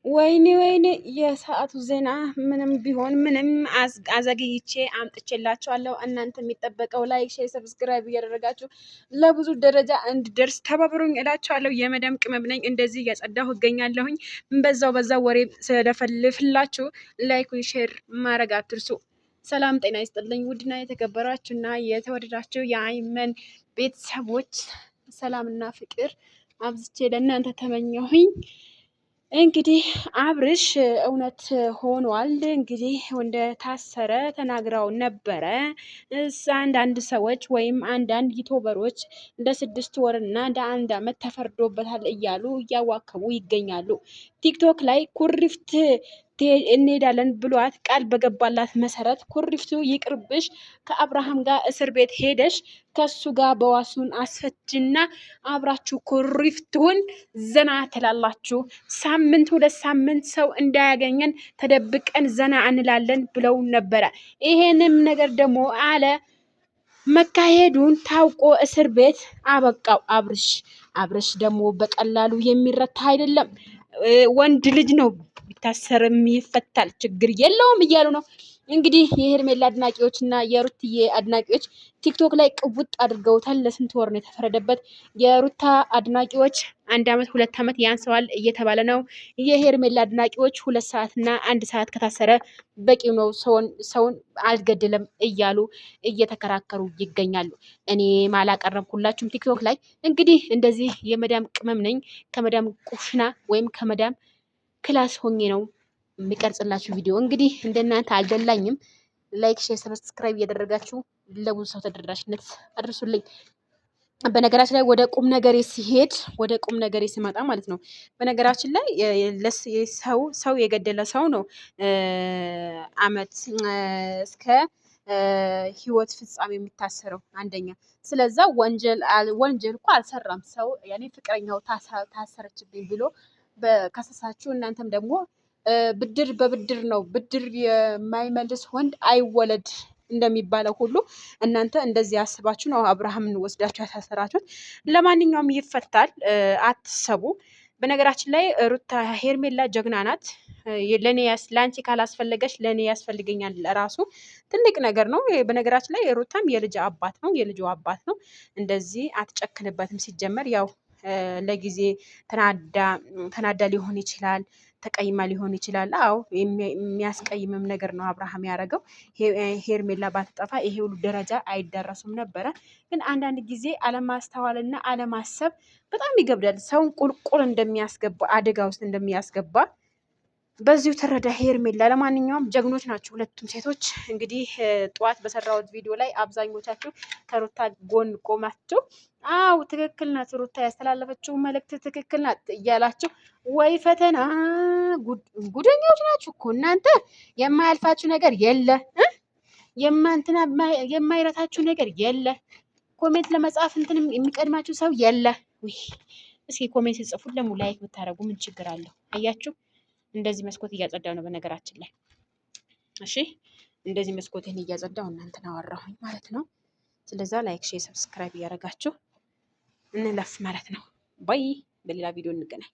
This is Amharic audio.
ወይኔ ወይኔ የሰዓቱ ዜና ምንም ቢሆን ምንም አዘግይቼ አምጥቼላችኋለሁ። እናንተ የሚጠበቀው ላይክ፣ ሼር፣ ሰብስክራይብ እያደረጋችሁ ለብዙ ደረጃ እንድደርስ ተባብሩኝ እላችኋለሁ። የመዳም ቅመም ነኝ፣ እንደዚህ እያጸዳሁ እገኛለሁኝ። በዛው ወሬ ስለደፈልፍላችሁ ላይክ ሼር ማድረግ አትርሱ። ሰላም ጤና ይስጥልኝ። ውድና የተከበራችሁና የተወደዳችሁ የአይመን ቤተሰቦች ሰላምና ፍቅር አብዝቼ ለእናንተ ተመኘሁኝ። እንግዲህ አብርሽ እውነት ሆኗል። እንግዲህ እንደ ታሰረ ተናግረው ነበረ። አንዳንድ ሰዎች ወይም አንዳንድ ዩቱበሮች እንደ 6 ወርና እንደ 1 ዓመት ተፈርዶበታል እያሉ እያዋከቡ ይገኛሉ። ቲክቶክ ላይ ኩሪፍት እንሄዳለን ብሏት ቃል በገባላት መሰረት ኩሪፍቱ ይቅርብሽ፣ ከአብርሃም ጋር እስር ቤት ሄደሽ ከሱ ጋር በዋሱን አስፈጅና አብራችሁ ኩሪፍቱን ዘና ትላላችሁ። ሳምንት 2 ሳምንት ሰው እንዳያገኘን ተደብቀን ዘና እንላለን ብለው ነበረ። ይሄንም ነገር ደግሞ አለ መካሄዱን ታውቆ እስር ቤት አበቃው። አብርሽ ደግሞ በቀላሉ የሚረታ አይደለም። ወንድ ልጅ ነው፣ ቢታሰርም ይፈታል፣ ችግር የለውም እያሉ ነው። እንግዲህ የሄርሜላ አድናቂዎች እና የሩትዬ አድናቂዎች ቲክቶክ ላይ ቅውጥ አድርገውታል። ለስንት ወር ነው የተፈረደበት? የሩታ አድናቂዎች 1 ዓመት 2 ዓመት ያንሰዋል እየተባለ ነው። የሄርሜላ አድናቂዎች 2 ሰዓት እና 1 ሰዓት ከታሰረ በቂው ነው፣ ሰውን አልገደለም እያሉ እየተከራከሩ ይገኛሉ። እኔ ማላቀረብኩላችሁም ቲክቶክ ላይ እንግዲህ እንደዚህ የመዳም ቅመም ነኝ። ከመዳም ቁሽና ወይም ከመዳም ክላስ ሆኜ ነው የሚቀርጽላችሁ ቪዲዮ። እንግዲህ እንደናንተ አልደላኝም። ላይክ፣ ሼር፣ ሰብስክራይብ እያደረጋችሁ ለብዙ ሰው ተደራሽነት አድርሱልኝ። በነገራችን ላይ ወደ ቁም ነገሬ ሲመጣ ማለት ነው። በነገራችን ላይ ሰው የገደለ ሰው ነው አመት እስከ ህይወት ፍጻሜ የሚታሰረው አንደኛ። ስለዛ ወንጀል እኮ አልሰራም ሰው። ያኔ ፍቅረኛው ታሰረችብኝ ብሎ በከሰሳችሁ እናንተም ደግሞ ብድር በብድር ነው። ብድር የማይመልስ ወንድ አይወለድ እንደሚባለው ሁሉ እናንተ እንደዚህ ያስባችሁ ነው አብርሃምን ወስዳችሁ ያሳሰራችሁት። ለማንኛውም ይፈታል፣ አትሰቡ። በነገራችን ላይ ሩታ ሄርሜላ ጀግና ናት። ለአንቺ ካላስፈለገች ለእኔ ያስፈልገኛል ራሱ ትልቅ ነገር ነው። በነገራችን ላይ ሩታም የልጅ አባት ነው፣ የልጁ አባት ነው። እንደዚህ አትጨክንበትም። ሲጀመር ያው ለጊዜ ተናዳ ሊሆን ይችላል፣ ተቀይማ ሊሆን ይችላል። አዎ የሚያስቀይምም ነገር ነው አብርሃም ያደረገው። ሄርሜላ ባትጠፋ ይሄ ሁሉ ደረጃ አይደረሱም ነበረ። ግን አንዳንድ ጊዜ አለማስተዋልና አለማሰብ በጣም ይገብዳል። ሰውን ቁልቁል እንደሚያስገባ፣ አደጋ ውስጥ እንደሚያስገባ በዚሁ ተረዳ ሄርሜላ። ለማንኛውም ጀግኖች ናቸው ሁለቱም ሴቶች። እንግዲህ ጠዋት በሰራሁት ቪዲዮ ላይ አብዛኞቻችሁ ከሩታ ጎን ቆማችሁ አው ትክክል ናት ሩታ ያስተላለፈችው መልእክት ትክክል ናት እያላችሁ ወይ ፈተና ጉደኞች ናችሁ እኮ እናንተ። የማያልፋችሁ ነገር የለ፣ የማይረታችሁ ነገር የለ። ኮሜንት ለመጻፍ እንትንም የሚቀድማችሁ ሰው የለ። እስኪ ኮሜንት ጽፉት፣ ደግሞ ላይክ ብታደርጉ ምን ችግር አለው? አያችሁ፣ እንደዚህ መስኮት እያጸዳው ነው በነገራችን ላይ። እሺ፣ እንደዚህ መስኮትን እያጸዳው እናንተን አወራሁኝ ማለት ነው። ስለዛ ላይክ፣ ሼር፣ ሰብስክራይብ እያደረጋችሁ እንለፍ ማለት ነው። ባይ። በሌላ ቪዲዮ እንገናኝ።